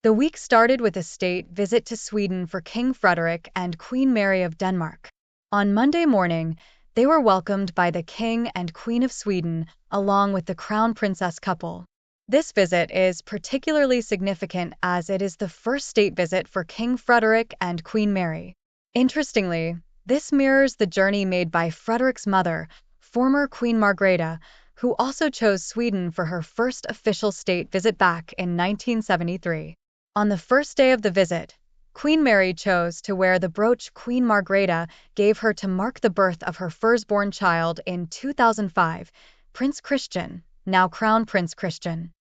The week started with a state visit to Sweden for King Frederik and Queen Mary of Denmark. On Monday morning, they were welcomed by the King and Queen of Sweden, along with the Crown Princess couple. This visit is particularly significant as it is the first state visit for King Frederik and Queen Mary. Interestingly, this mirrors the journey made by Frederik's mother, former Queen Margrethe, who also chose Sweden for her first official state visit back in 1973. On the first day of the visit, Queen Mary chose to wear the brooch Queen Margrethe gave her to mark the birth of her firstborn child in 2005, Prince Christian, now Crown Prince Christian.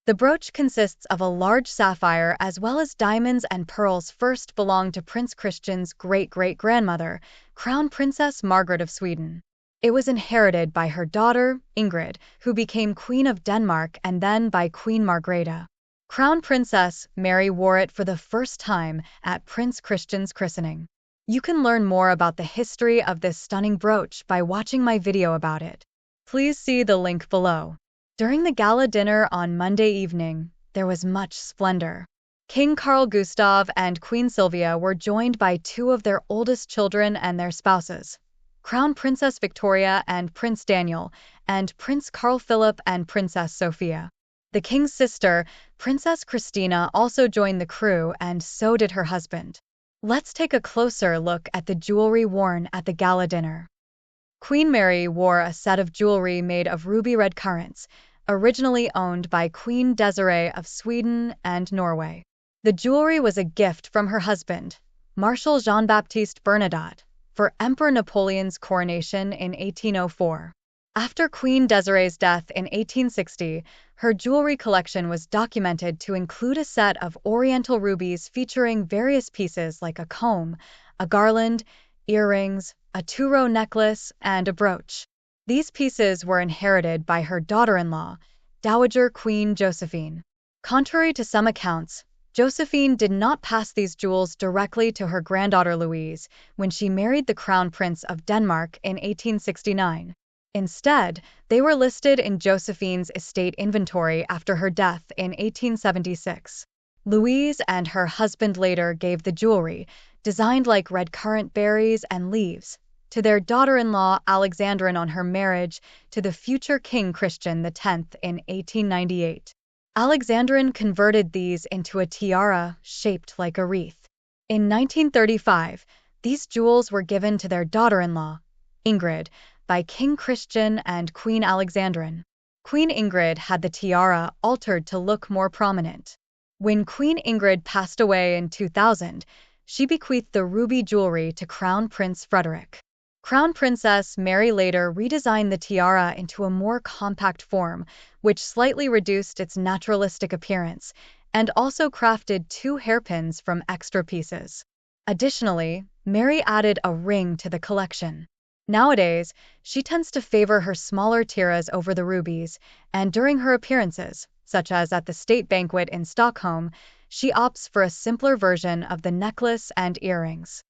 The brooch consists of a large sapphire as well as diamonds and pearls first belonged to Prince Christian's great-great-grandmother, Crown Princess Margaret of Sweden. It was inherited by her daughter, Ingrid, who became Queen of Denmark, and then by Queen Margrethe. Crown Princess Mary wore it for the first time at Prince Christian's christening. You can learn more about the history of this stunning brooch by watching my video about it. Please see the link below. During the gala dinner on Monday evening, there was much splendor. King Carl Gustaf and Queen Sylvia were joined by two of their oldest children and their spouses, Crown Princess Victoria and Prince Daniel, and Prince Carl Philip and Princess Sophia. The king's sister, Princess Christina, also joined the crew, and so did her husband. Let's take a closer look at the jewelry worn at the gala dinner. Queen Mary wore a set of jewelry made of ruby red currants, originally owned by Queen Desiree of Sweden and Norway. The jewelry was a gift from her husband, Marshal Jean-Baptiste Bernadotte, for Emperor Napoleon's coronation in 1804. After Queen Desiree's death in 1860, her jewelry collection was documented to include a set of oriental rubies featuring various pieces like a comb, a garland, earrings, a two-row necklace, and a brooch. These pieces were inherited by her daughter-in-law, Dowager Queen Josephine. Contrary to some accounts, Josephine did not pass these jewels directly to her granddaughter Louise when she married the Crown Prince of Denmark in 1869. Instead, they were listed in Josephine's estate inventory after her death in 1876. Louise and her husband later gave the jewelry, designed like red currant berries and leaves, to their daughter-in-law Alexandrine on her marriage to the future King Christian X in 1898. Alexandrine converted these into a tiara shaped like a wreath. In 1935, these jewels were given to their daughter-in-law, Ingrid, by King Christian and Queen Alexandrine. Queen Ingrid had the tiara altered to look more prominent. When Queen Ingrid passed away in 2000, she bequeathed the ruby jewelry to Crown Prince Frederik. Crown Princess Mary later redesigned the tiara into a more compact form, which slightly reduced its naturalistic appearance, and also crafted two hairpins from extra pieces. Additionally, Mary added a ring to the collection. Nowadays, she tends to favor her smaller tiaras over the rubies, and during her appearances, such as at the State Banquet in Stockholm, she opts for a simpler version of the necklace and earrings.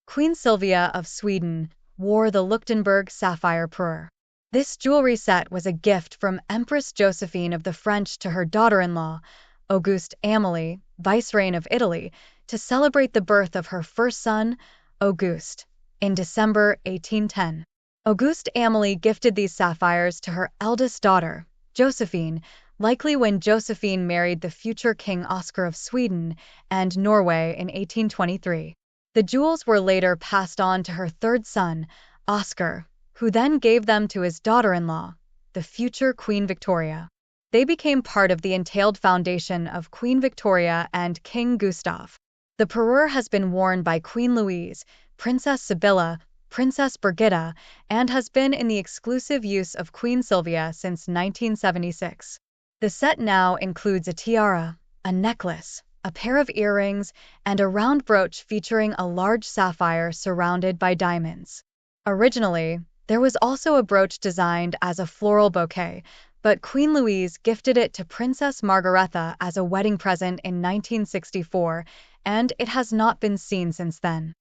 Queen Sylvia of Sweden wore the Leuchtenberg sapphire pearl. This jewelry set was a gift from Empress Josephine of the French to her daughter-in-law, Auguste Amélie, Vicereine of Italy, to celebrate the birth of her first son, Auguste, in December 1810. Auguste Amélie gifted these sapphires to her eldest daughter, Josephine, likely when Josephine married the future King Oscar of Sweden and Norway in 1823. The jewels were later passed on to her third son, Oscar, who then gave them to his daughter-in-law, the future Queen Victoria. They became part of the entailed foundation of Queen Victoria and King Gustaf. The parure has been worn by Queen Louise, Princess Sibylla, Princess Birgitta, and has been in the exclusive use of Queen Sylvia since 1976. The set now includes a tiara, a necklace, a pair of earrings, and a round brooch featuring a large sapphire surrounded by diamonds. Originally, there was also a brooch designed as a floral bouquet, but Queen Louise gifted it to Princess Margaretha as a wedding present in 1964, and it has not been seen since then.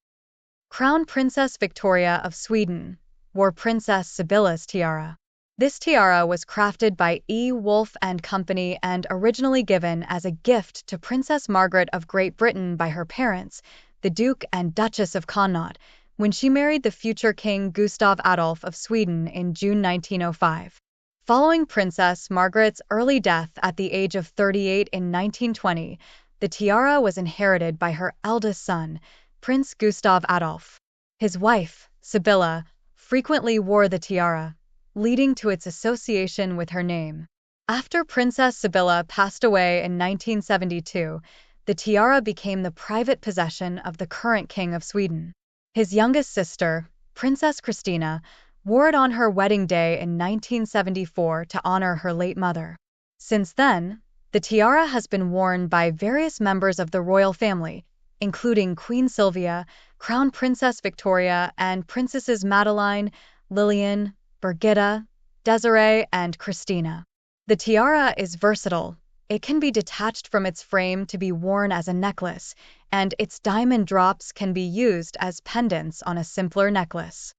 Crown Princess Victoria of Sweden wore Princess Sibylla's tiara. This tiara was crafted by E. Wolfe and Company and originally given as a gift to Princess Margaret of Great Britain by her parents, the Duke and Duchess of Connaught, when she married the future King Gustav Adolf of Sweden in June 1905. Following Princess Margaret's early death at the age of 38 in 1920, the tiara was inherited by her eldest son, Prince Gustav Adolf. His wife, Sibylla, frequently wore the tiara, leading to its association with her name. After Princess Sibylla passed away in 1972, the tiara became the private possession of the current King of Sweden. His youngest sister, Princess Christina, wore it on her wedding day in 1974 to honor her late mother. Since then, the tiara has been worn by various members of the royal family, including Queen Sylvia, Crown Princess Victoria, and Princesses Madeline, Lillian, Birgitta, Desiree, and Christina. The tiara is versatile. It can be detached from its frame to be worn as a necklace, and its diamond drops can be used as pendants on a simpler necklace.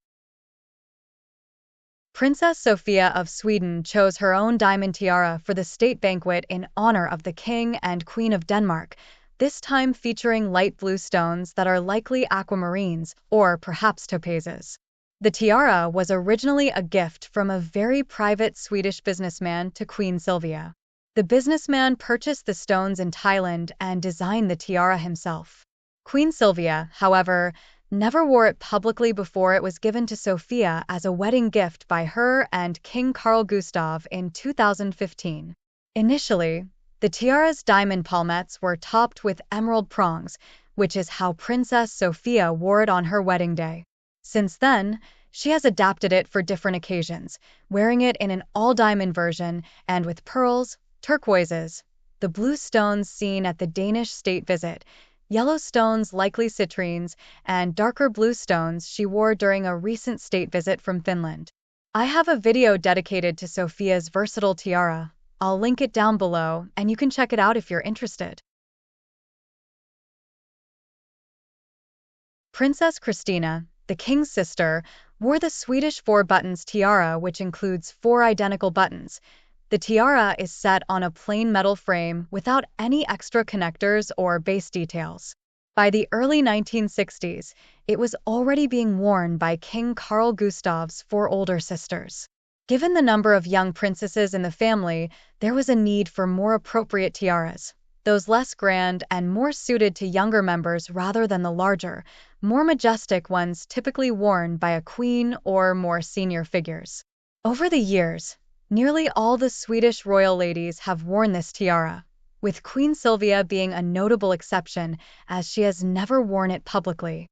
Princess Sophia of Sweden chose her own diamond tiara for the state banquet in honor of the King and Queen of Denmark, this time featuring light blue stones that are likely aquamarines or perhaps topazes. The tiara was originally a gift from a very private Swedish businessman to Queen Sylvia. The businessman purchased the stones in Thailand and designed the tiara himself. Queen Sylvia, however, never wore it publicly before it was given to Sophia as a wedding gift by her and King Carl Gustaf in 2015. Initially, the tiara's diamond palmettes were topped with emerald prongs, which is how Princess Sophia wore it on her wedding day. Since then, she has adapted it for different occasions, wearing it in an all-diamond version and with pearls, turquoises, the blue stones seen at the Danish state visit, yellow stones likely citrines, and darker blue stones she wore during a recent state visit from Finland. I have a video dedicated to Sophia's versatile tiara. I'll link it down below, and you can check it out if you're interested. Princess Christina, the king's sister, wore the Swedish 4-buttons tiara, which includes 4 identical buttons. The tiara is set on a plain metal frame without any extra connectors or base details. By the early 1960s, it was already being worn by King Carl Gustaf's 4 older sisters. Given the number of young princesses in the family, there was a need for more appropriate tiaras, those less grand and more suited to younger members rather than the larger, more majestic ones typically worn by a queen or more senior figures. Over the years, nearly all the Swedish royal ladies have worn this tiara, with Queen Sylvia being a notable exception as she has never worn it publicly.